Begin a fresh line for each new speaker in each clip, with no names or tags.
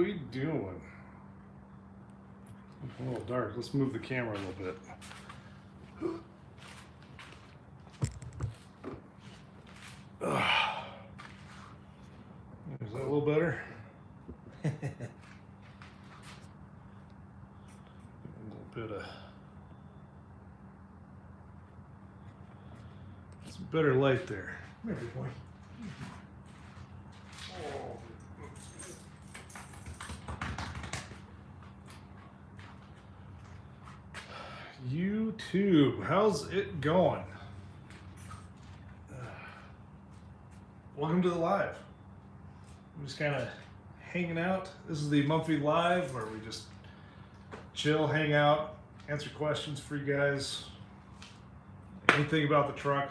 we doing? It's a little dark. Let's move the camera a little bit. Is that a little better? A little bit of some better light there. Come here, big boy. YouTube, how's it going? Welcome to the live. I'm just kind of hanging out. This is the Mumfy live where we just chill, hang out, answer questions for you guys. Anything about the truck,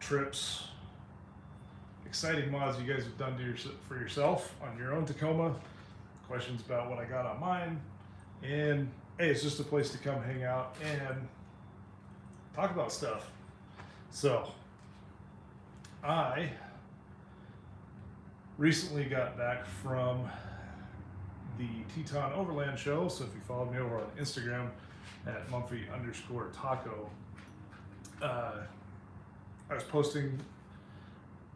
trips, exciting mods you guys have done for yourself on your own Tacoma, questions about what I got on mine, and hey, it's just a place to come hang out and talk about stuff. So, I recently got back from the Teton Overland show, so if you follow me over on Instagram at Mumfy_taco, I was posting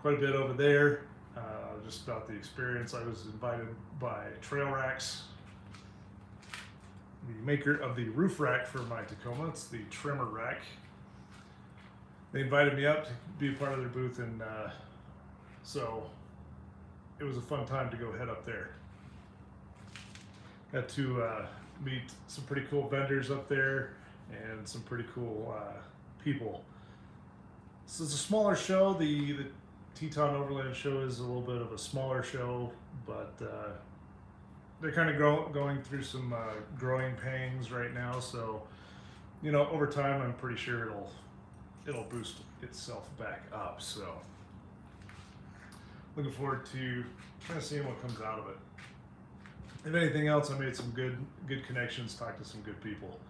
quite a bit over there, just about the experience. I was invited by Trail Racks, the maker of the roof rack for my Tacoma. It's the trimmer rack. They invited me up to be a part of their booth, and so it was a fun time to go head up there. Got to meet some pretty cool vendors up there and some pretty cool people. So it's a smaller show. The Teton Overland show is a little bit of a smaller show, but they're kind of going through some growing pains right now. So, you know, over time, I'm pretty sure it'll boost itself back up. So, looking forward to kind of seeing what comes out of it. If anything else, I made some good connections, talked to some good people.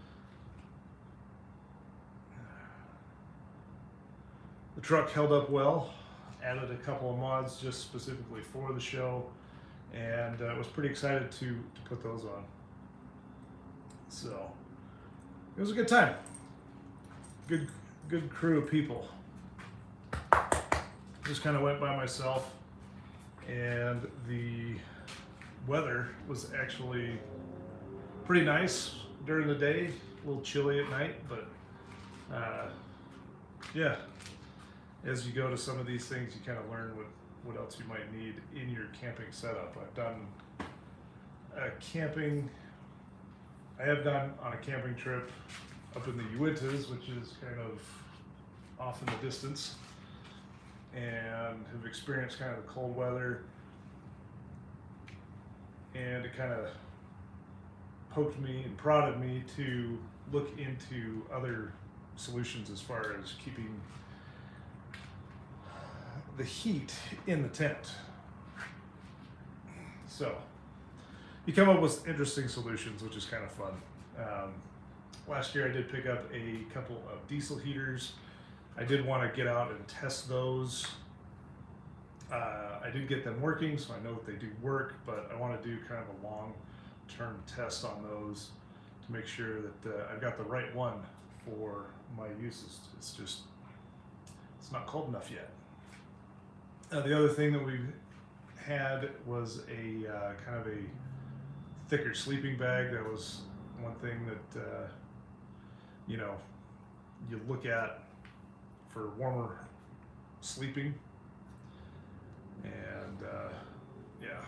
The truck held up well. Added a couple of mods just specifically for the show, and was pretty excited to put those on. So it was a good time. Good crew of people. Just kind of went by myself, and the weather was actually pretty nice during the day, a little chilly at night, but yeah, as you go to some of these things, you kind of learn what else you might need in your camping setup. I have gone on a camping trip up in the Uintas, which is kind of off in the distance, and have experienced kind of the cold weather, and it kind of poked me and prodded me to look into other solutions as far as keeping the heat in the tent. So you come up with interesting solutions, which is kind of fun. Last year I did pick up a couple of diesel heaters. I did want to get out and test those. I did get them working, so I know that they do work, but I want to do kind of a long-term test on those to make sure that I've got the right one for my uses. It's not cold enough yet. The other thing that we had was a kind of a thicker sleeping bag. That was one thing that you know, you look at for warmer sleeping, and yeah,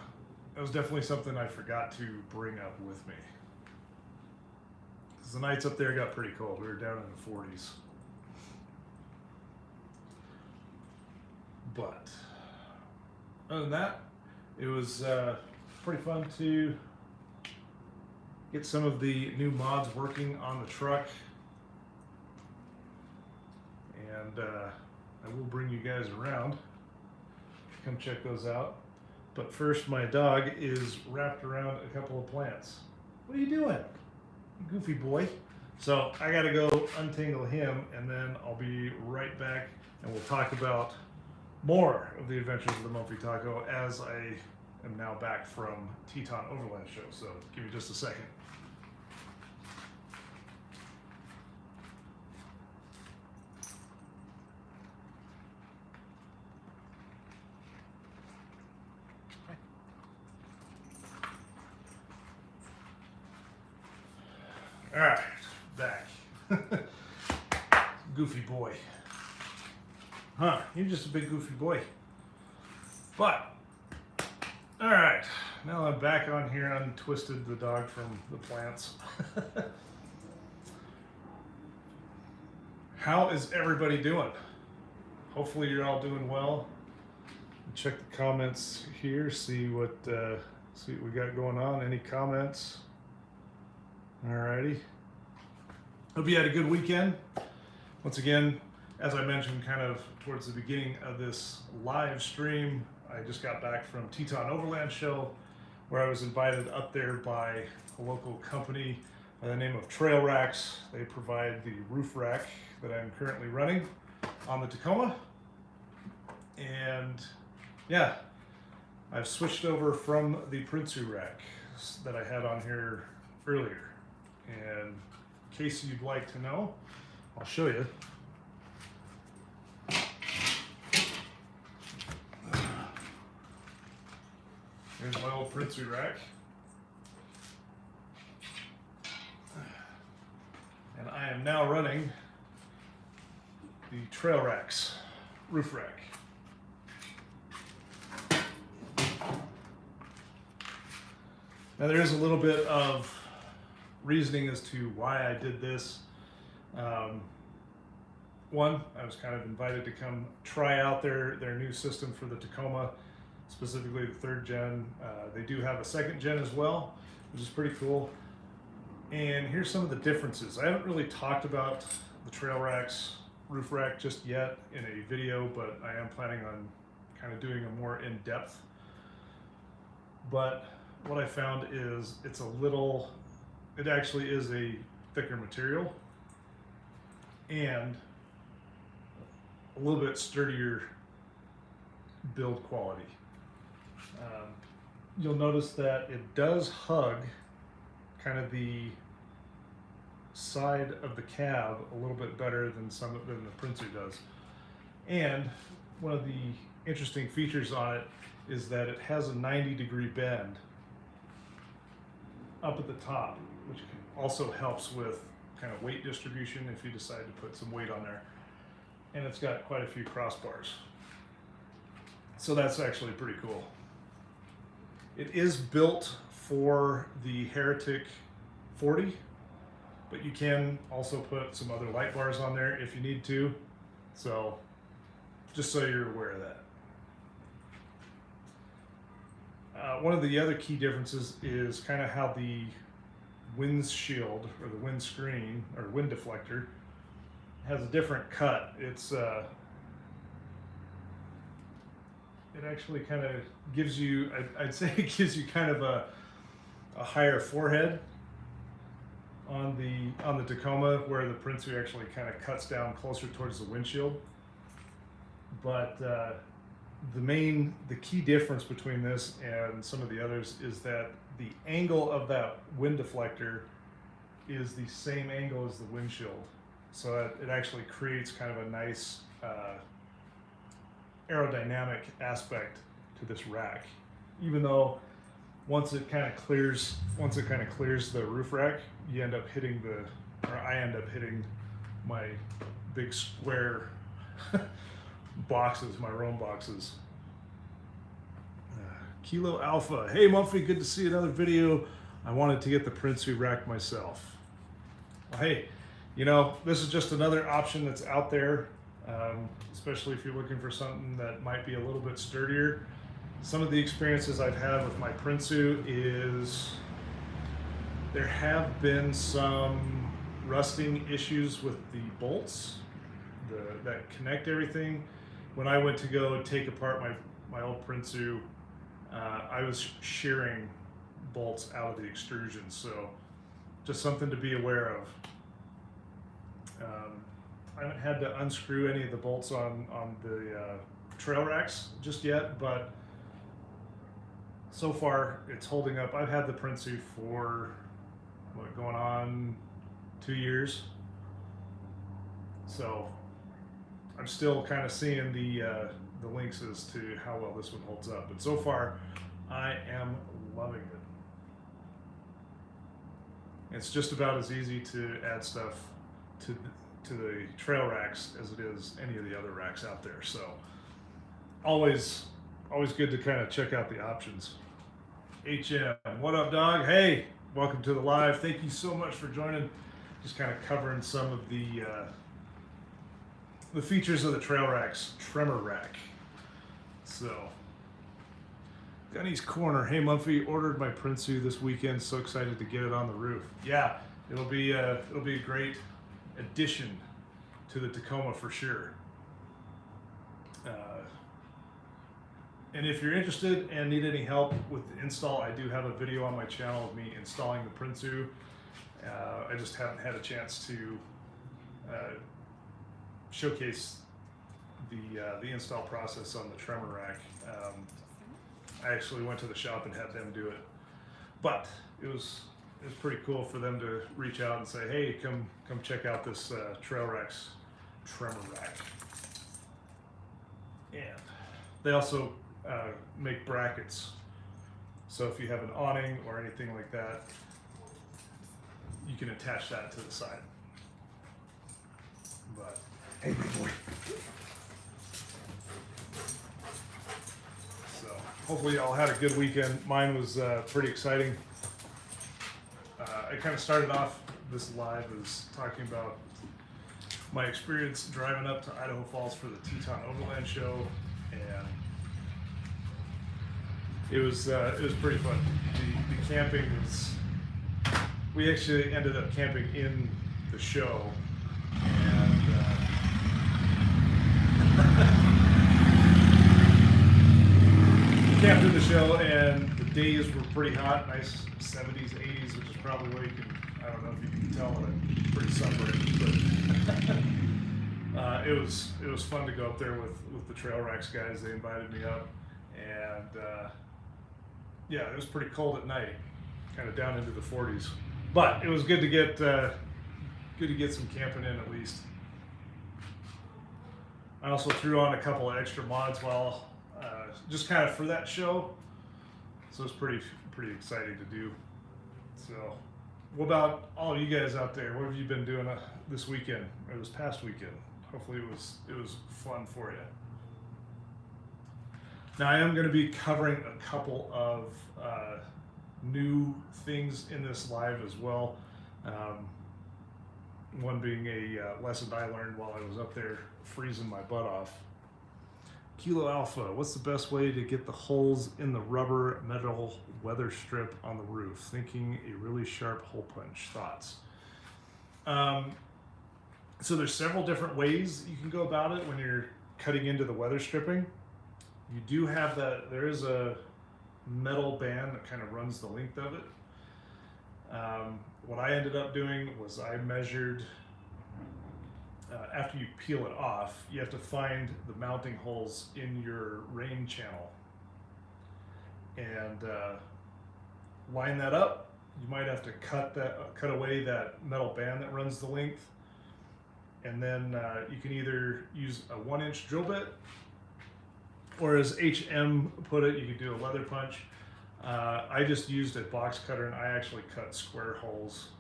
that was definitely something I forgot to bring up with me, because the nights up there got pretty cold. We were down in the 40s, but other than that, it was pretty fun to get some of the new mods working on the truck, and I will bring you guys around. Come check those out. But first, my dog is wrapped around a couple of plants. What are you doing, you goofy boy? So I gotta go untangle him, and then I'll be right back, and we'll talk about more of the adventures of the Mumfy Taco as I am now back from Teton Overland Show, so give me just a second. All right, back. Goofy boy. Huh, you're just a big goofy boy. But, all right, now I'm back on here, untwisted the dog from the plants. How is everybody doing? Hopefully you're all doing well. Check the comments here, see what we got going on. Any comments? Alrighty. Hope you had a good weekend. Once again, as I mentioned kind of towards the beginning of this live stream, I just got back from Teton Overland Show, where I was invited up there by a local company by the name of Trail Racks. They provide the roof rack that I'm currently running on the Tacoma. And yeah, I've switched over from the Prinsu rack that I had on here earlier. And in case you'd like to know, I'll show you. Here's my old Prinsu rack. And I am now running the Trail Racks roof rack. Now there is a little bit of reasoning as to why I did this. One, I was kind of invited to come try out their new system for the Tacoma, specifically the 3rd gen. They do have a 2nd gen as well, which is pretty cool. And here's some of the differences. I haven't really talked about the Trail Racks roof rack just yet in a video, but I am planning on kind of doing a more in-depth. But what I found is it actually is a thicker material and a little bit sturdier build quality. You'll notice that it does hug kind of the side of the cab a little bit better than the Prinsu does. And one of the interesting features on it is that it has a 90-degree bend up at the top, which also helps with kind of weight distribution if you decide to put some weight on there. And it's got quite a few crossbars. So that's actually pretty cool. It is built for the Heretic 40, but you can also put some other light bars on there if you need to. So just so you're aware of that. One of the other key differences is kind of how the windshield or the windscreen or wind deflector has a different cut. It actually kind of gives you, I'd say it gives you kind of a higher forehead on the Tacoma, where the Prinsu actually kind of cuts down closer towards the windshield. But the key difference between this and some of the others is that the angle of that wind deflector is the same angle as the windshield. So it actually creates kind of a nice aerodynamic aspect to this rack. Even though once it kind of clears the roof rack, I end up hitting my big square boxes, my Rome boxes. Kilo Alpha. Hey Mumfy, good to see another video. I wanted to get the Prinsu rack myself. Well, hey, this is just another option that's out there, especially if you're looking for something that might be a little bit sturdier. Some of the experiences I've had with my Prinsu is there have been some rusting issues with the bolts that connect everything. When I went to go take apart my old Prinsu, I was shearing bolts out of the extrusion, so just something to be aware of. I haven't had to unscrew any of the bolts on the trail racks just yet, but so far it's holding up. I've had the Prinsu for going on 2 years, so I'm still kind of seeing the links as to how well this one holds up. But so far, I am loving it. It's just about as easy to add stuff to the trail racks as it is any of the other racks out there. So always good to kind of check out the options. HM, what up, dog? Hey, welcome to the live. Thank you so much for joining. Just kind of covering some of the features of the trail racks, tremor rack. So, Gunny's Corner. Hey, Mumfy, ordered my Prinsu this weekend. So excited to get it on the roof. Yeah, it'll be a great addition to the Tacoma for sure. And if you're interested and need any help with the install, I do have a video on my channel of me installing the Prinsu. I just haven't had a chance to showcase the install process on the tremor rack. I actually went to the shop and had them do it, but it was pretty cool for them to reach out and say, "Hey, come check out this trail rack's tremor rack." And they also make brackets, so if you have an awning or anything like that, you can attach that to the side. But hey, big boy. So hopefully y'all had a good weekend. Mine was pretty exciting. I kind of started off this live as talking about my experience driving up to Idaho Falls for the Teton Overland Show, and it was pretty fun. The camping was. We actually ended up camping in the show, and camped in the show, and the days were pretty hot, nice 70s, 80s, which is probably why you can, I don't know if you can tell that I'm pretty sunburned, but it was fun to go up there with the Trail Racks guys. They invited me up, and yeah, it was pretty cold at night, kind of down into the 40s. But it was good to get some camping in at least. I also threw on a couple of extra mods while just kind of for that show, so it's pretty exciting to do. So, what about all of you guys out there? What have you been doing this weekend or this past weekend? Hopefully it was fun for you. Now I am going to be covering a couple of new things in this live as well. One being a lesson I learned while I was up there freezing my butt off. Kilo Alpha, what's the best way to get the holes in the rubber metal weather strip on the roof? Thinking a really sharp hole punch. Thoughts? So there's several different ways you can go about it when you're cutting into the weather stripping. You do have there is a metal band that kind of runs the length of it. What I ended up doing was I measured, after you peel it off, you have to find the mounting holes in your rain channel and line that up. You might have to cut away that metal band that runs the length, and then you can either use a 1-inch drill bit, or as HM put it, you could do a leather punch. I just used a box cutter, and I actually cut square holes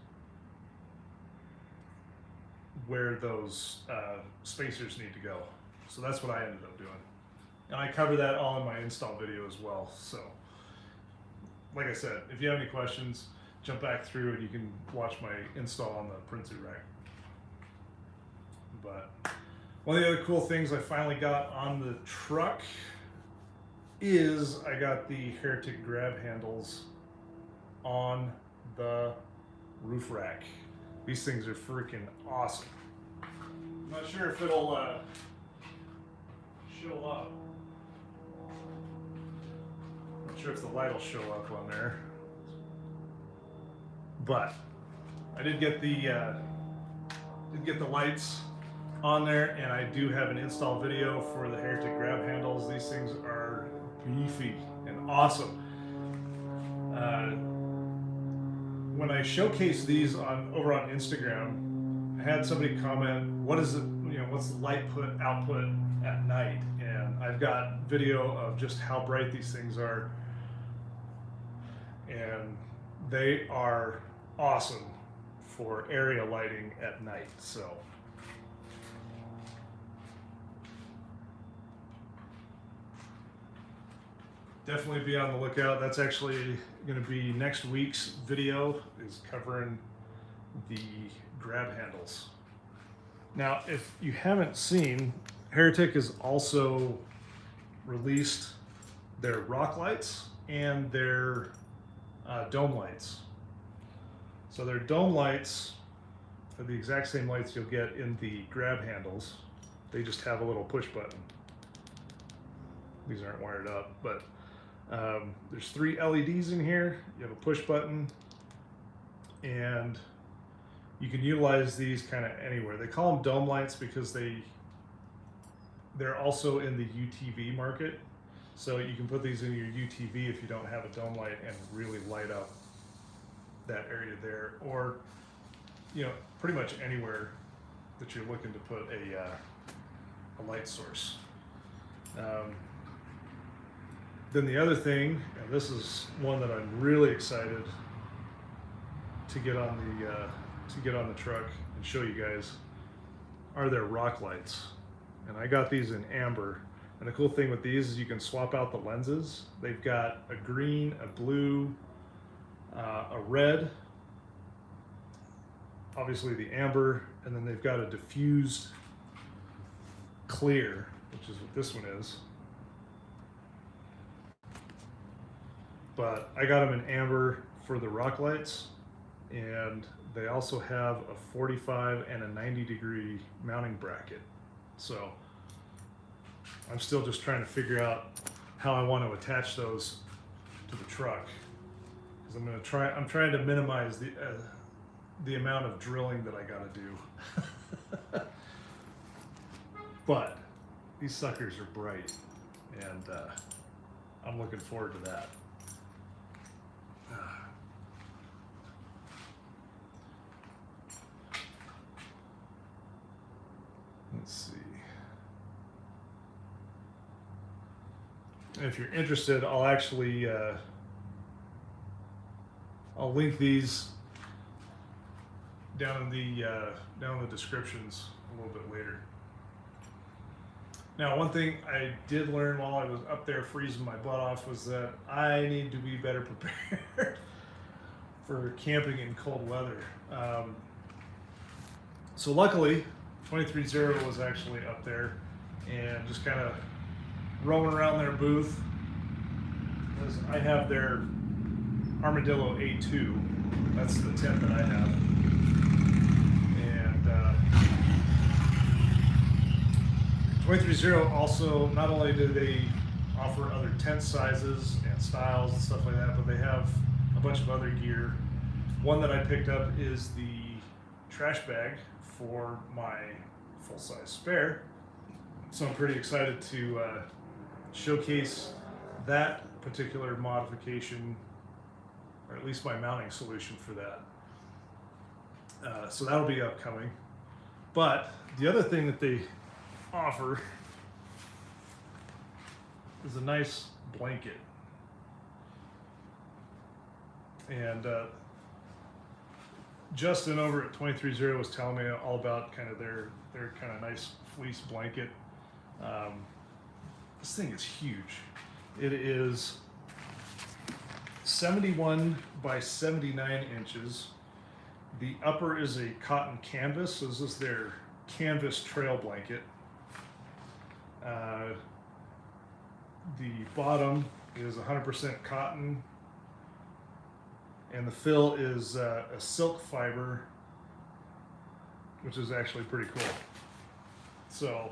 where those spacers need to go. So that's what I ended up doing. And I cover that all in my install video as well. So, like I said, if you have any questions, jump back through and you can watch my install on the Prinsu rack. But one of the other cool things I finally got on the truck is I got the Heretic grab handles on the roof rack. These things are freaking awesome. I'm not sure if it'll show up. Not sure if the light will show up on there. But I did get the lights on there, and I do have an install video for the Heretic grab handles. These things are beefy and awesome. When I showcased these over on Instagram, I had somebody comment, "What is it? You know, what's the light output at night?" And I've got video of just how bright these things are, and they are awesome for area lighting at night. So. Definitely be on the lookout. That's actually going to be next week's video, is covering the grab handles. Now, if you haven't seen, Heretic has also released their rock lights and their dome lights. So their dome lights are the exact same lights you'll get in the grab handles. They just have a little push button. These aren't wired up, but there's 3 LEDs in here. You have a push button, and you can utilize these kind of anywhere. They call them dome lights because they're also in the UTV market. So you can put these in your UTV if you don't have a dome light and really light up that area there, or you know, pretty much anywhere that you're looking to put a light source. Then the other thing, and this is one that I'm really excited to get on the truck and show you guys, are their rock lights. And I got these in amber. And the cool thing with these is you can swap out the lenses. They've got a green, a blue, a red, obviously the amber, and then they've got a diffused clear, which is what this one is. But I got them in amber for the rock lights, and they also have a 45 and a 90-degree mounting bracket. So I'm still just trying to figure out how I want to attach those to the truck, because I'm trying to minimize the amount of drilling that I got to do. But these suckers are bright, and I'm looking forward to that. Let's see. If you're interested, I'll actually I'll link these down in the descriptions a little bit later. Now, one thing I did learn while I was up there freezing my butt off was that I need to be better prepared for camping in cold weather. So luckily, 23-0 was actually up there and just kind of roaming around their booth, because I have their Armadillo A2. That's the tent that I have. And 23-0 also, not only do they offer other tent sizes and styles and stuff like that, but they have a bunch of other gear. One that I picked up is the trash bag for my full-size spare. So I'm pretty excited to showcase that particular modification, or at least my mounting solution for that. So that'll be upcoming. But the other thing that they offer is a nice blanket. And Justin over at 23-0 was telling me all about kind of their kind of nice fleece blanket. This thing is huge. It is 71 by 79 inches. The upper is a cotton canvas, so this is their canvas trail blanket. The bottom is 100% cotton, and the fill is a silk fiber, which is actually pretty cool. So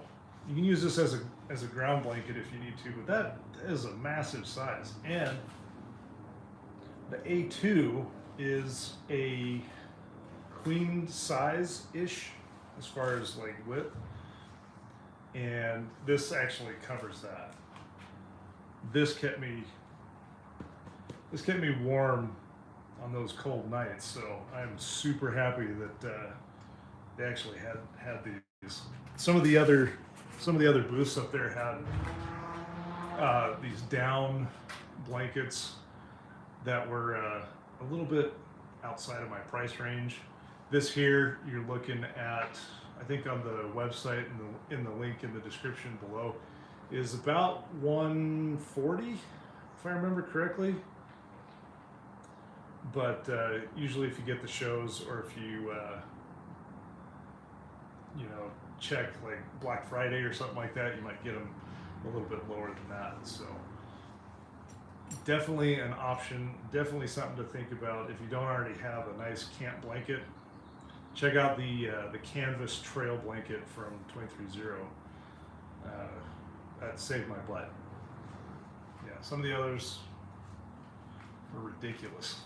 you can use this as a ground blanket if you need to, but that is a massive size. And the A2 is a queen size-ish as far as like width, and this actually covers that. This this kept me warm on those cold nights. So I'm super happy that they actually had these. Some of the other booths up there had these down blankets that were a little bit outside of my price range. This here, you're looking at, I think on the website in the link in the description below, is about $140, if I remember correctly. But usually if you get the shows, or if you you know, check like Black Friday or something like that, you might get them a little bit lower than that. So definitely an option, definitely something to think about. If you don't already have a nice camp blanket, check out the canvas trail blanket from 23-0. That saved my butt. Yeah, some of the others were ridiculous.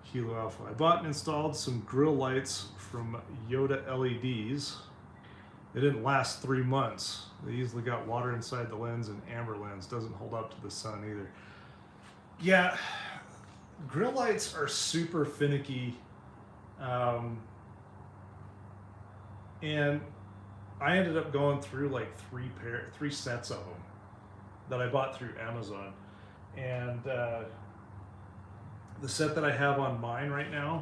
Kilo Alpha. I bought and installed some grill lights from Yoda LEDs. They didn't last 3 months. They easily got water inside the lens, and amber lens doesn't hold up to the sun either. Yeah, grill lights are super finicky. And I ended up going through like three sets of them that I bought through Amazon. And the set that I have on mine right now,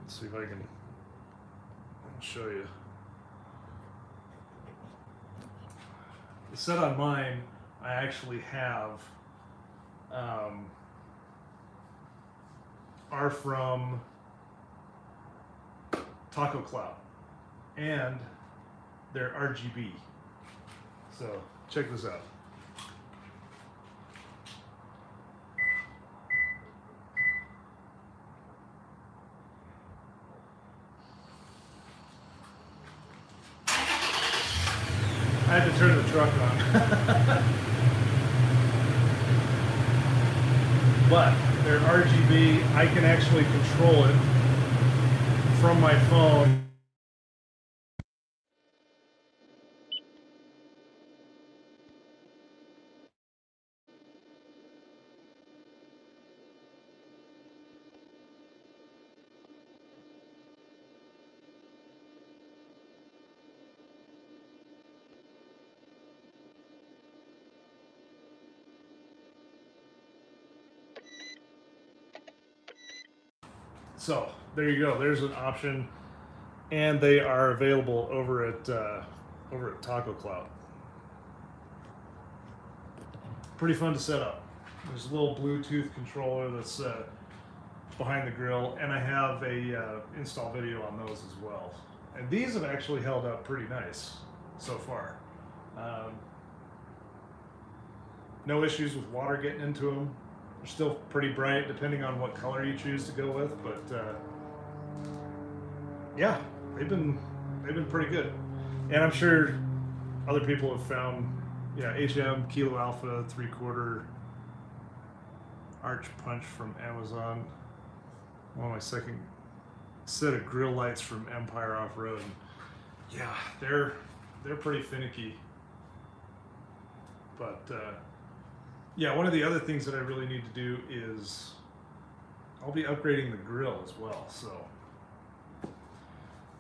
let's see if I can show you. The set on mine, I actually have are from Taco Cloud, and they're RGB. So check this out. I had to turn the truck on. But they're RGB. I can actually control it from my phone. So there you go. There's an option, and they are available over at Taco Cloud. Pretty fun to set up. There's a little Bluetooth controller that's behind the grill, and I have a install video on those as well. And these have actually held up pretty nice so far. No issues with water getting into them. They're still pretty bright depending on what color you choose to go with, but yeah, they've been pretty good. And I'm sure other people have found, yeah, HM Kilo Alpha 3/4 arch punch from Amazon. One of my second set of grill lights from Empire Off-Road. Yeah, they're pretty finicky. But yeah, one of the other things that I really need to do is I'll be upgrading the grill as well. So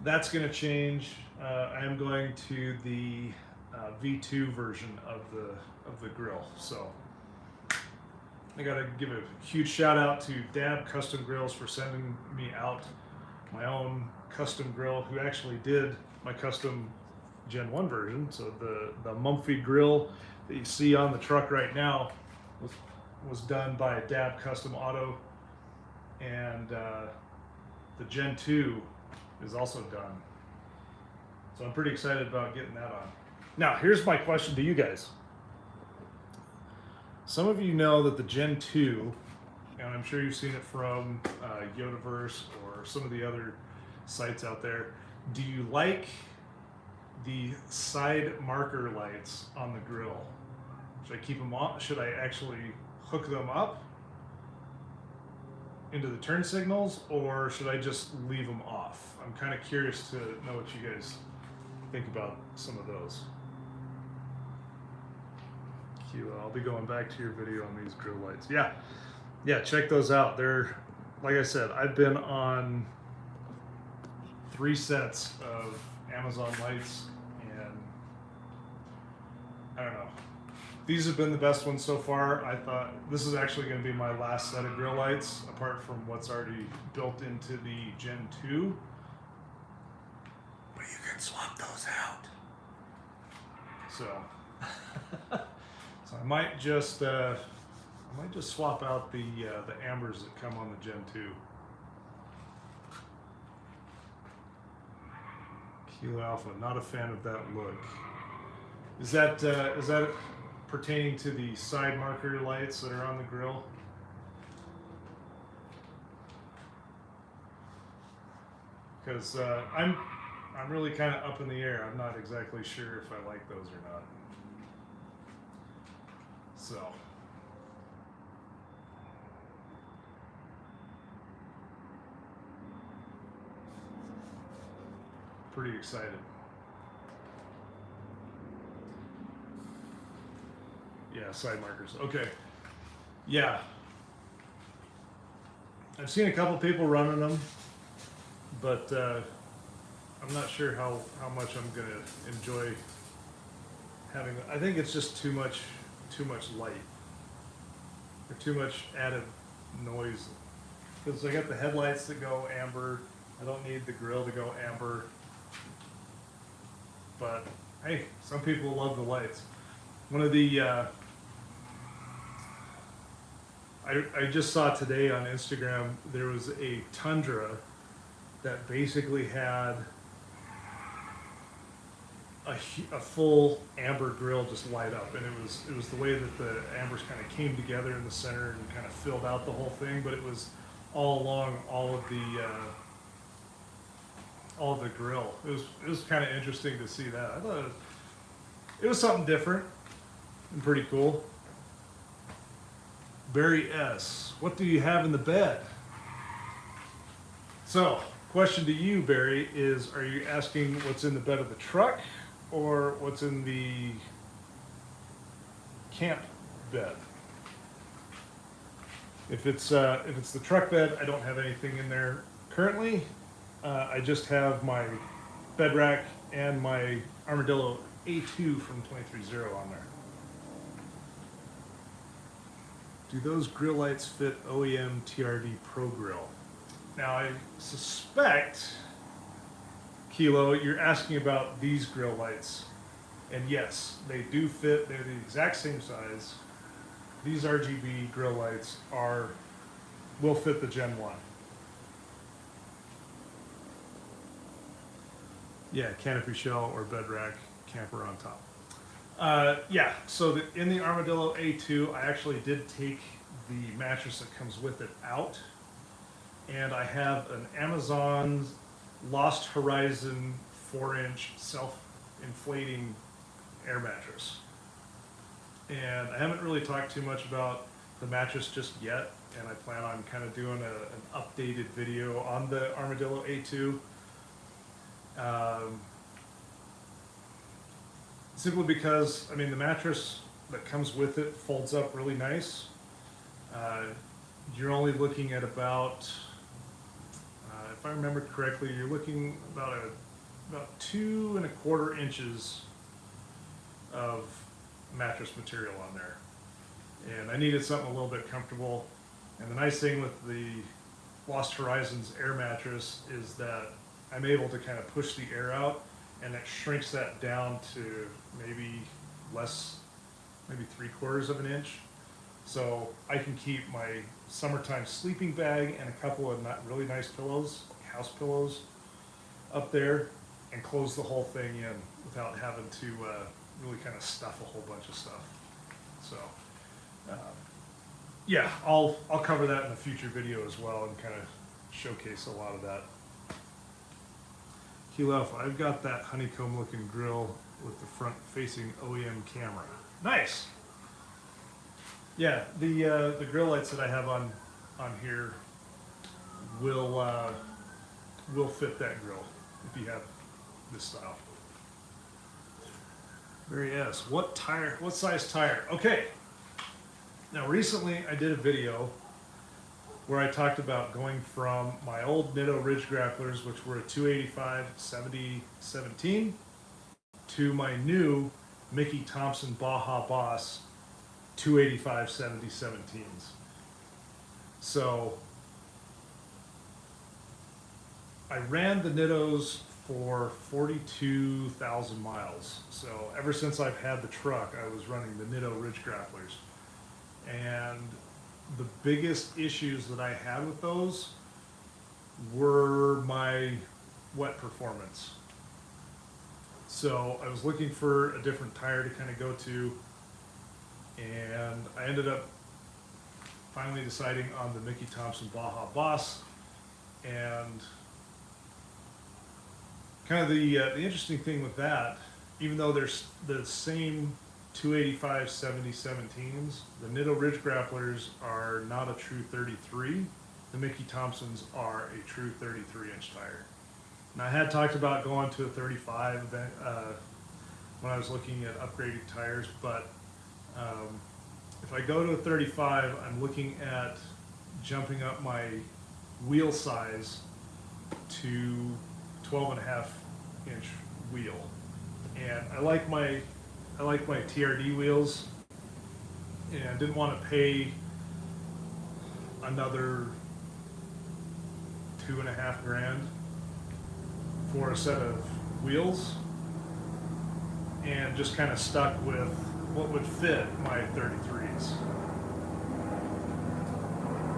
that's going to change. I am going to the V2 version of the grill. So I got to give a huge shout out to Dab Custom Grills for sending me out my own custom grill, who actually did my custom Gen 1 version. So the Mumfy grill that you see on the truck right now was done by Dab Custom Auto, and the Gen 2 is also done. So I'm pretty excited about getting that on. Now, here's my question to you guys. Some of you know that the Gen 2, and I'm sure you've seen it from Yodaverse or some of the other sites out there, do you like the side marker lights on the grill? Should I keep them on? Should I actually hook them up into the turn signals, or should I just leave them off? I'm kind of curious to know what you guys think about some of those. Kilo, I'll be going back to your video on these grill lights. Yeah, yeah, check those out. They're, like I said, I've been on 3 sets of Amazon lights, and I don't know. These have been the best ones so far. I thought this is actually going to be my last set of grill lights, apart from what's already built into the Gen 2. But you can swap those out. So, so I might just swap out the ambers that come on the Gen 2. Kilo Alpha, not a fan of that look. Is that pertaining to the side marker lights that are on the grill? Because I'm really kind of up in the air. I'm not exactly sure if I like those or not. So. Pretty excited. Yeah, side markers. Okay. Yeah. I've seen a couple people running them, but I'm not sure how much I'm gonna enjoy having. I think it's just too much light, or too much added noise. Because I got the headlights that go amber. I don't need the grill to go amber. But hey, some people love the lights. One of the I just saw today on Instagram, there was a Tundra that basically had a full amber grill just light up, and it was the way that the ambers kind of came together in the center and kind of filled out the whole thing, but it was all along all of the grill. It was kind of interesting to see that. I thought it was something different and pretty cool. Barry S., what do you have in the bed? So, question to you, Barry, is are you asking what's in the bed of the truck or what's in the camp bed? If it's the truck bed, I don't have anything in there currently. I just have my bed rack and my Armadillo A2 from 23.0 on there. Do those grill lights fit OEM TRD Pro Grill? Now I suspect, Kilo, you're asking about these grill lights. And yes, they do fit, they're the exact same size. These RGB grill lights will fit the Gen 1. Yeah, canopy shell or bed rack, camper on top. Yeah, so in the Armadillo A2, I actually did take the mattress that comes with it out, and I have an Amazon Lost Horizon 4-inch self-inflating air mattress. And I haven't really talked too much about the mattress just yet, and I plan on kind of doing an updated video on the Armadillo A2. Simply because, I mean, the mattress that comes with it folds up really nice. You're only looking at about, if I remember correctly, you're looking about 2¼ inches of mattress material on there. And I needed something a little bit comfortable. And the nice thing with the Lost Horizons air mattress is that I'm able to kind of push the air out, and it shrinks that down to maybe less, maybe 3/4 of an inch. So I can keep my summertime sleeping bag and a couple of really nice pillows, house pillows, up there, and close the whole thing in without having to really kind of stuff a whole bunch of stuff. So yeah, I'll cover that in a future video as well and kind of showcase a lot of that. Kilo Alpha, I've got that honeycomb looking grill with the front facing OEM camera. Nice. Yeah, the grill lights that I have on here will fit that grill if you have this style. Very yes. What tire? What size tire? Okay. Now recently I did a video where I talked about going from my old Nitto Ridge grapplers, which were a 285 70-17, to my new Mickey Thompson Baja Boss 285 70-17s. So I ran the Nittos for 42,000 miles. So ever since I've had the truck, I was running the Nitto Ridge grapplers. And the biggest issues that I had with those were my wet performance. So I was looking for a different tire to kind of go to, and I ended up finally deciding on the Mickey Thompson Baja Boss. And kind of the interesting thing with that, even though there's the same 285 70-17s, the Nitto Ridge grapplers are not a true 33. The Mickey Thompsons are a true 33-inch tire. And I had talked about going to a 35 when I was looking at upgrading tires, but if I go to a 35, I'm looking at jumping up my wheel size to 12.5-inch wheel. And I like my TRD wheels, and I didn't want to pay another $2,500 for a set of wheels, and just kind of stuck with what would fit my 33s.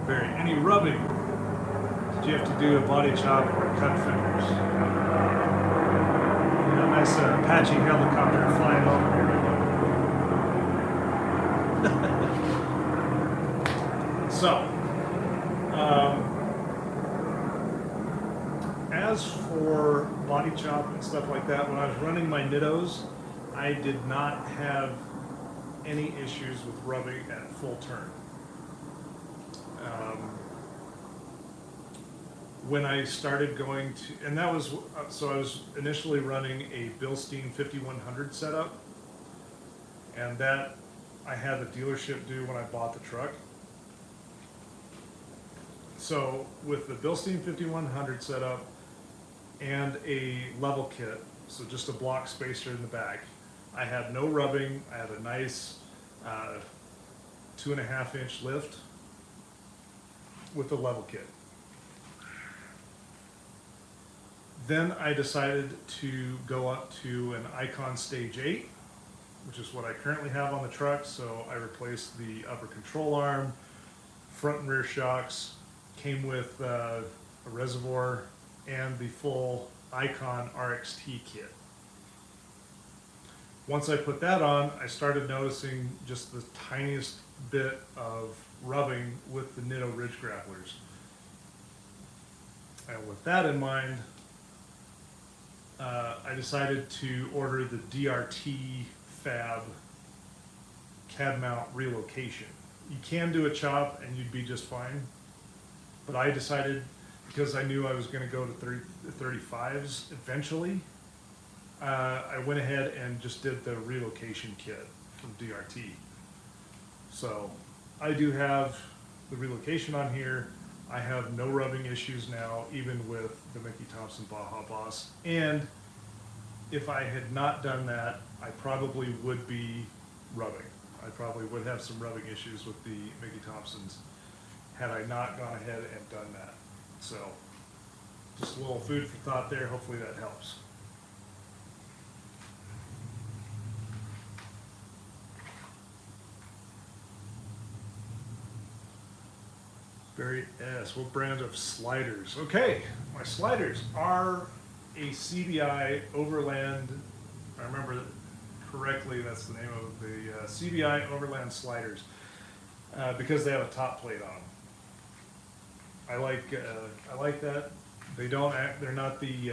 Barry, any rubbing? Did you have to do a body chop or cut fenders? A nice Apache helicopter flying over here. So, as for body chop and stuff like that, when I was running my Nittos, I did not have any issues with rubbing at full turn. When I started going to, and that was, so I was initially running a Bilstein 5100 setup, and that I had the dealership do when I bought the truck. So with the Bilstein 5100 setup and a level kit, so just a block spacer in the back, I had no rubbing. I had a nice 2.5-inch lift with the level kit. Then I decided to go up to an Icon Stage 8, which is what I currently have on the truck. So I replaced the upper control arm, front and rear shocks, came with a reservoir, and the full Icon RXT kit. Once I put that on, I started noticing just the tiniest bit of rubbing with the Nitto Ridge grapplers. And with that in mind, I decided to order the DRT Fab cab mount relocation. You can do a chop and you'd be just fine, but I decided, because I knew I was going to go to 35s eventually, I went ahead and just did the relocation kit from DRT. So I do have the relocation on here. I have no rubbing issues now, even with the Mickey Thompson Baja Boss. And if I had not done that, I probably would be rubbing. I probably would have some rubbing issues with the Mickey Thompsons had I not gone ahead and done that. So just a little food for thought there. Hopefully that helps. Very S. What brand of sliders? Okay, my sliders are a CBI Overland. If I remember correctly, that's the name of the CBI Overland sliders, because they have a top plate on them. I like that. They don't act. They're not the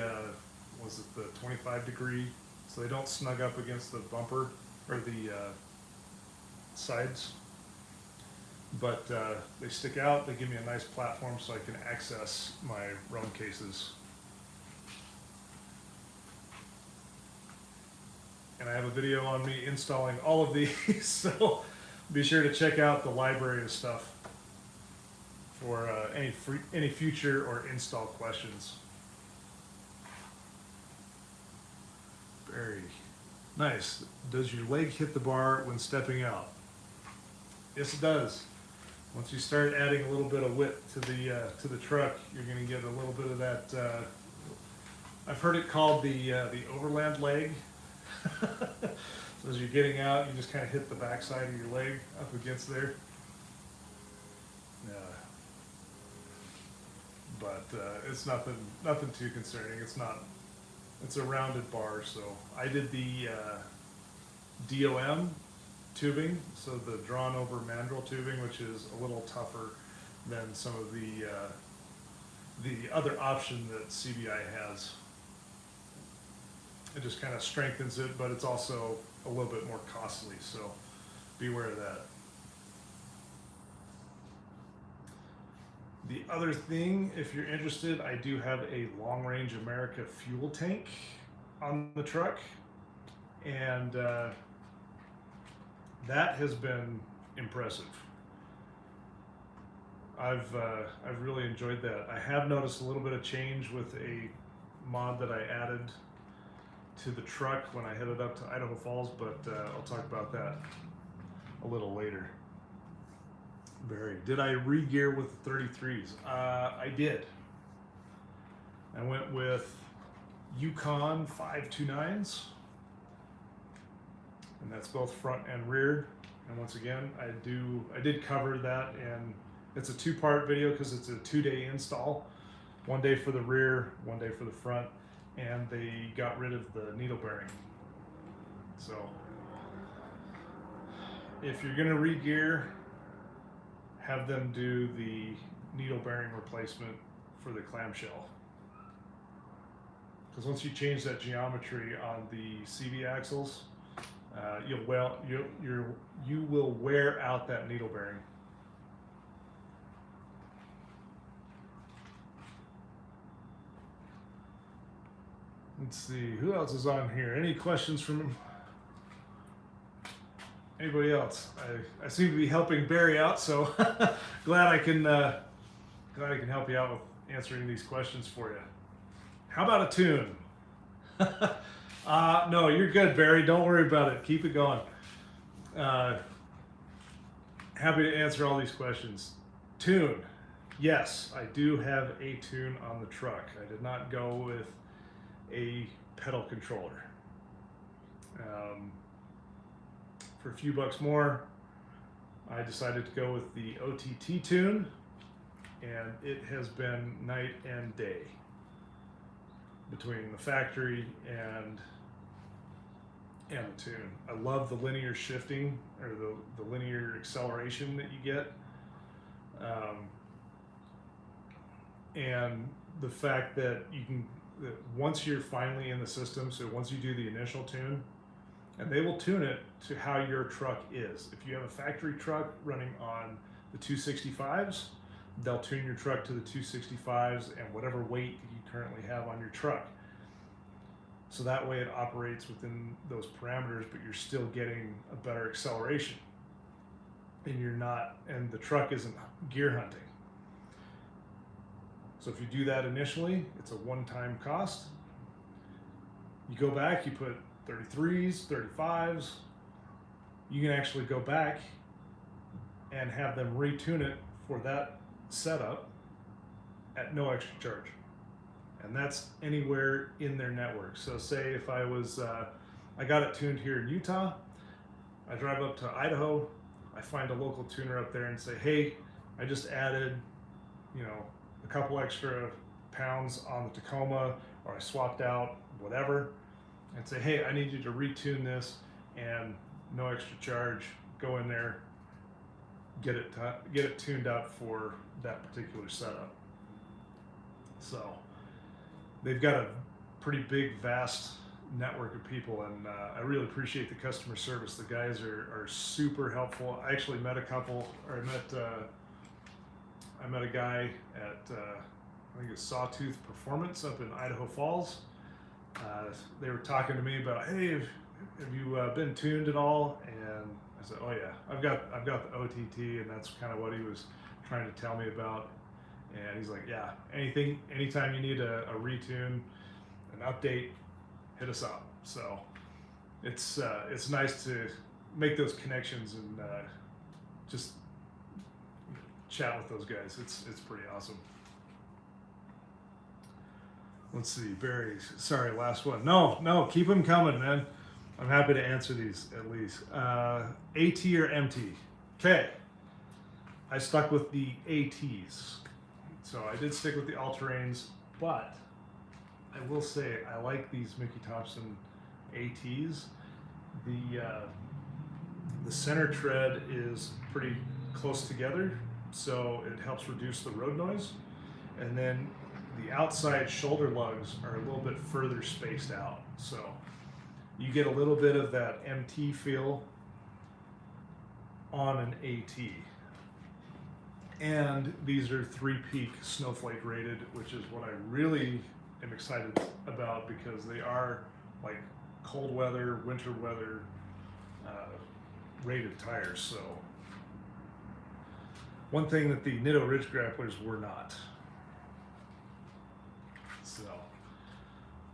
was it the 25 degree, so they don't snug up against the bumper or the sides. But they stick out. They give me a nice platform so I can access my roam cases. and I have a video on me installing all of these, so be sure to check out the library of stuff for any future or install questions. Very nice. Does your leg hit the bar when stepping out? Yes, it does. Once you start adding a little bit of width to the truck, you're going to get a little bit of that. I've heard it called the overland leg. So as you're getting out, you just kind of hit the backside of your leg up against there. But it's nothing too concerning. It's a rounded bar. So I did the DOM tubing, so the drawn over mandrel tubing, which is a little tougher than some of the other option that CBI has. It just kind of strengthens it, but it's also a little bit more costly, so be aware of that. The other thing, if you're interested, I do have a Long Range America fuel tank on the truck, and that has been impressive. I've really enjoyed that. I have noticed a little bit of change with a mod that I added to the truck when I headed up to Idaho Falls, but I'll talk about that a little later. Barry, did I re-gear with the 33s? I did. I went with Yukon 529s. And that's both front and rear. And once again, I did cover that, and it's a two-part video because it's a 2-day install. 1 day for the rear, 1 day for the front, and they got rid of the needle bearing. So if you're gonna re-gear, have them do the needle bearing replacement for the clamshell. Because once you change that geometry on the CV axles, you will wear out that needle bearing. Let's see, who else is on here? Any questions from anybody else? I seem to be helping Barry out, so glad I can help you out with answering these questions for you. How about a tune? No, you're good, Barry. Don't worry about it. Keep it going. Happy to answer all these questions. Tune. Yes, I do have a tune on the truck. I did not go with a pedal controller. For a few bucks more, I decided to go with the OTT tune, and it has been night and day between the factory and the tune. I love the linear shifting, or the linear acceleration that you get, and the fact that that once you're finally in the system, so once you do the initial tune, and they will tune it to how your truck is. If you have a factory truck running on the 265s, they'll tune your truck to the 265s and whatever weight that you currently have on your truck. So that way it operates within those parameters, but you're still getting a better acceleration. And the truck isn't gear hunting. So if you do that initially, it's a one-time cost. You go back, you put 33s, 35s, you can actually go back and have them retune it for that setup at no extra charge. And that's anywhere in their network. So say if I got it tuned here in Utah, I drive up to Idaho, I find a local tuner up there and say, hey, I just added, a couple extra pounds on the Tacoma, or I swapped out whatever, and say, hey, I need you to retune this, and no extra charge, go in there, get it tuned up for that particular setup. So they've got a pretty big, vast network of people, and I really appreciate the customer service. The guys are super helpful. I actually met I met a guy at I think it's Sawtooth Performance up in Idaho Falls. They were talking to me about, hey, have you been tuned at all? And I said, oh yeah, I've got the OTT, and that's kind of what he was trying to tell me about. And he's like, yeah, anytime you need a retune, an update, hit us up. So it's nice to make those connections and just chat with those guys. It's pretty awesome. Let's see, Barry. Sorry, last one. No, keep them coming, man. I'm happy to answer these at least. AT or MT? Okay. I stuck with the ATs. So I did stick with the all-terrains, but I will say I like these Mickey Thompson ATs. The center tread is pretty close together, so it helps reduce the road noise. And then the outside shoulder lugs are a little bit further spaced out. So you get a little bit of that MT feel on an AT. And these are 3-peak snowflake rated, which is what I really am excited about, because they are like cold weather, winter weather rated tires. So one thing that the Nitto Ridge Grapplers were not. So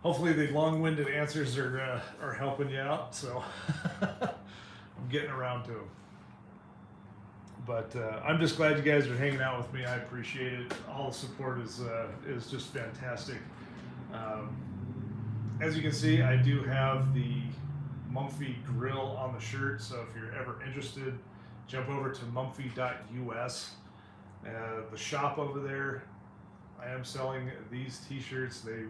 hopefully the long-winded answers are helping you out. So I'm getting around to them. But I'm just glad you guys are hanging out with me. I appreciate it. All the support is just fantastic. As you can see, I do have the Mumfy grill on the shirt. So if you're ever interested, jump over to mumfy.us. The shop over there, I am selling these t-shirts. They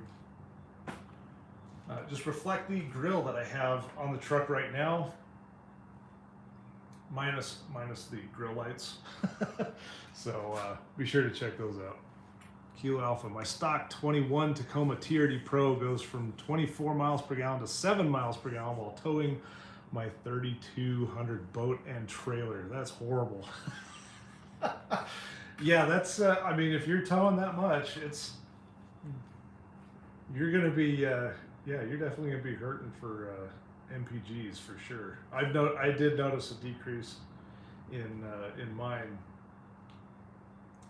just reflect the grill that I have on the truck right now, minus the grill lights. So be sure to check those out. Kilo Alpha, my stock 21 Tacoma TRD Pro goes from 24 miles per gallon to 7 miles per gallon while towing my 3200 boat and trailer. That's horrible. Yeah, that's, I mean, if you're towing that much, you're going to be, yeah, you're definitely going to be hurting for MPGs for sure. I did notice a decrease in mine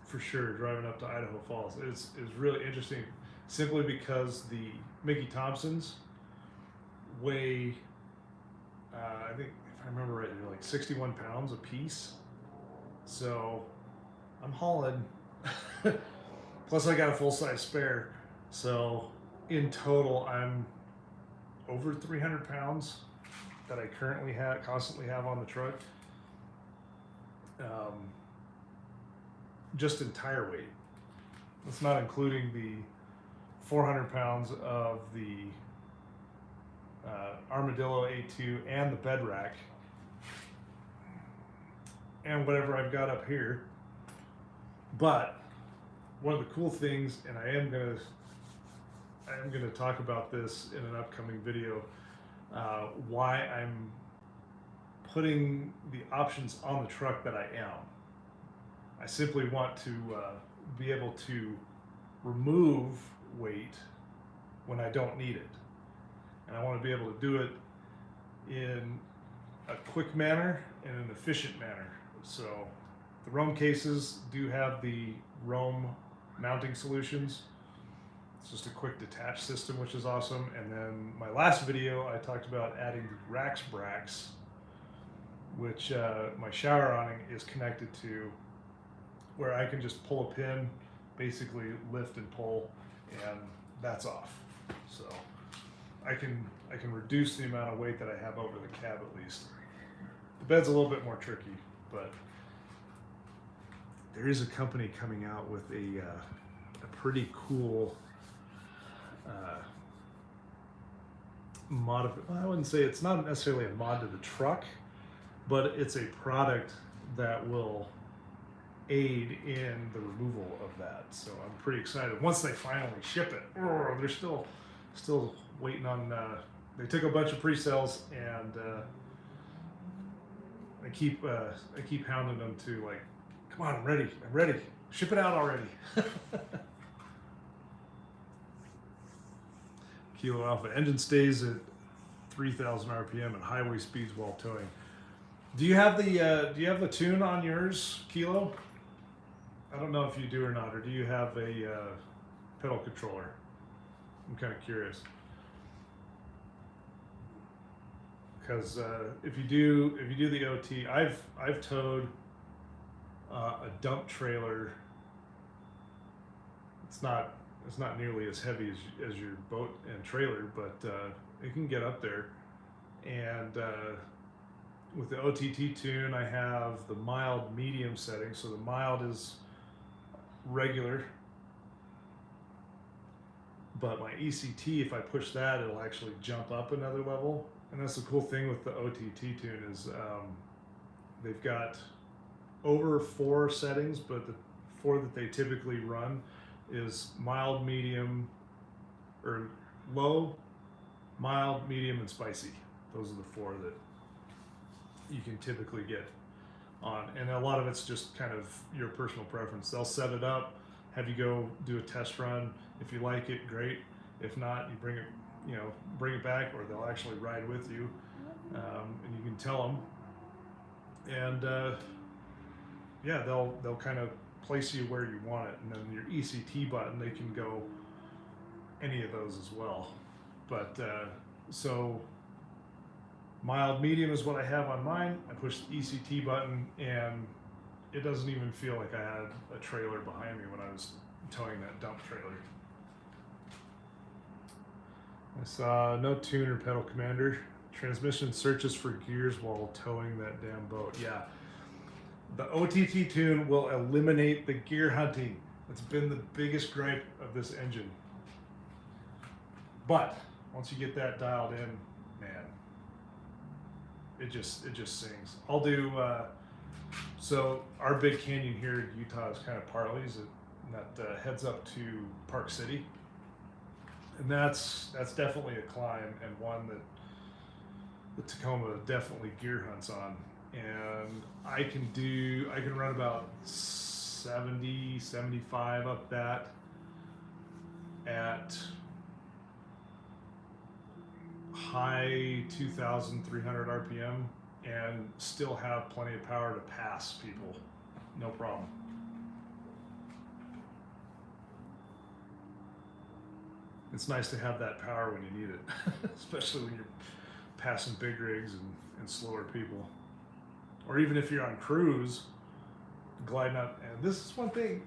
for sure, driving up to Idaho Falls. It's really interesting, simply because the Mickey Thompsons weigh, I think, if I remember right, they're like 61 pounds a piece. So I'm hauling, plus I got a full-size spare. So in total, I'm over 300 pounds that I currently constantly have on the truck. Just in tire weight. That's not including the 400 pounds of the Armadillo A2 and the bed rack, and whatever I've got up here. But one of the cool things, and I am gonna talk about this in an upcoming video, why I'm putting the options on the truck that I am. I simply want to be able to remove weight when I don't need it. And I want to be able to do it in a quick manner and an efficient manner. So the Roam cases do have the Roam mounting solutions. It's just a quick detach system, which is awesome. And then my last video, I talked about adding the Rax Brax, which my shower awning is connected to, where I can just pull a pin, basically lift and pull, and that's off. So I can reduce the amount of weight that I have over the cab at least. The bed's a little bit more tricky, but there is a company coming out with a pretty cool mod. I wouldn't say it's not necessarily a mod to the truck, but it's a product that will aid in the removal of that. So I'm pretty excited. Once they finally ship it, they're still waiting on. They took a bunch of pre-sales, and I keep hounding them to, like, come on, I'm ready, ship it out already. Kilo Alpha, engine stays at 3,000 RPM and highway speeds while towing. Do you have the tune on yours, Kilo? I don't know if you do or not, or do you have a pedal controller? I'm kind of curious. Because if you do the OT, I've towed a dump trailer. It's not nearly as heavy as your boat and trailer, but it can get up there. And with the OTT tune, I have the mild medium setting. So the mild is regular, but my ECT, if I push that, it'll actually jump up another level. And that's the cool thing with the OTT tune is they've got over 4 settings, but the 4 that they typically run is mild, medium, or low, mild, medium, and spicy. Those are the 4 that you can typically get on. And a lot of it's just kind of your personal preference. They'll set it up, have you go do a test run. If you like it, great. If not, you bring it back, or they'll actually ride with you, and you can tell them. And yeah, they'll kind of place you where you want it, and then your ECT button, they can go any of those as well. But so mild medium is what I have on mine. I push the ECT button, and it doesn't even feel like I had a trailer behind me when I was towing that dump trailer. I saw no tune or pedal commander. Transmission searches for gears while towing that damn boat. Yeah. The OTT tune will eliminate the gear hunting. It's been the biggest gripe of this engine. But once you get that dialed in, man, it just sings. I'll do, so our big canyon here in Utah is kind of Parley's, and that heads up to Park City. And that's definitely a climb, and one that the Tacoma definitely gear hunts on. And I can run about 70, 75 up that at high 2,300 RPM and still have plenty of power to pass people, no problem. It's nice to have that power when you need it, especially when you're passing big rigs and slower people. Or even if you're on cruise, gliding up. And this is one thing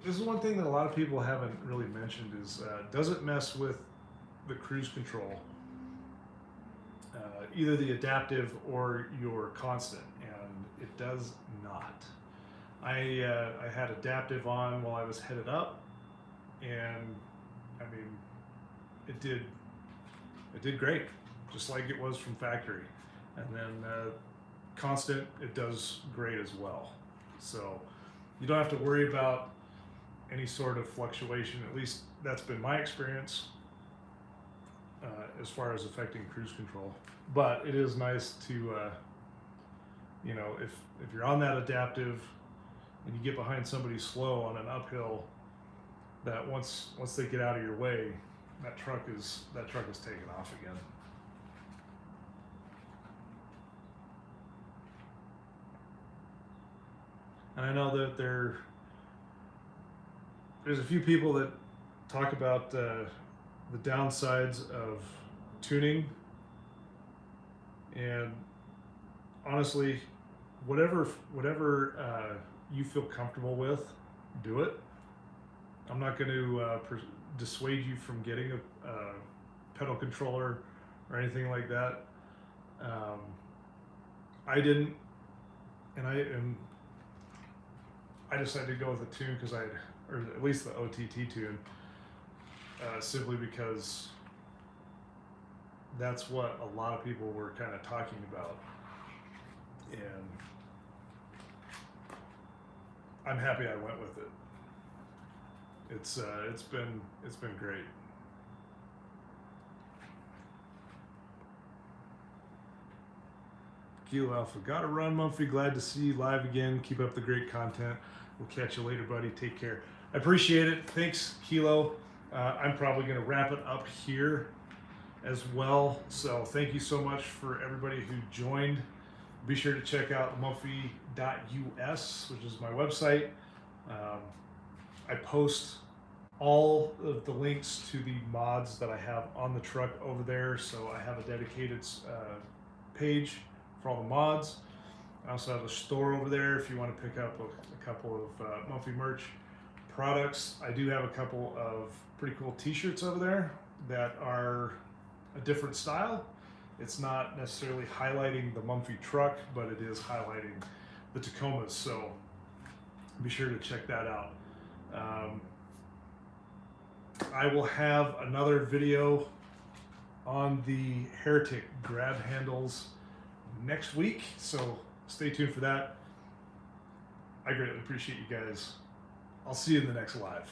that a lot of people haven't really mentioned is does it mess with the cruise control, either the adaptive or your constant, and it does not. I had adaptive on while I was headed up, and I mean, it did great, just like it was from factory. And then constant, it does great as well. So you don't have to worry about any sort of fluctuation. At least that's been my experience as far as affecting cruise control. But it is nice to, you know, if you're on that adaptive and you get behind somebody slow on an uphill, that once they get out of your way, that truck is taking off again. And I know that there's a few people that talk about the downsides of tuning, and honestly, whatever you feel comfortable with, do it. I'm not going to dissuade you from getting a pedal controller or anything like that. I didn't, and I decided to go with a tune because or at least the OTT tune, simply because that's what a lot of people were kind of talking about, and I'm happy I went with it. It's been great. Kilo Alpha, gotta run, Mumfy. Glad to see you live again. Keep up the great content. We'll catch you later, buddy. Take care. I appreciate it. Thanks, Kilo. I'm probably gonna wrap it up here. as well. So thank you so much for everybody who joined. Be sure to check out Mumfy.us, which is my website. I post all of the links to the mods that I have on the truck over there. So I have a dedicated page for all the mods. I also have a store over there if you want to pick up a couple of Mumfy merch products. I do have a couple of pretty cool t-shirts over there that are a different style. It's not necessarily highlighting the Mumfy truck, but it is highlighting the Tacomas. So be sure to check that out. I will have another video on the Heretic grab handles next week, so stay tuned for that. I greatly appreciate you guys. I'll see you in the next live.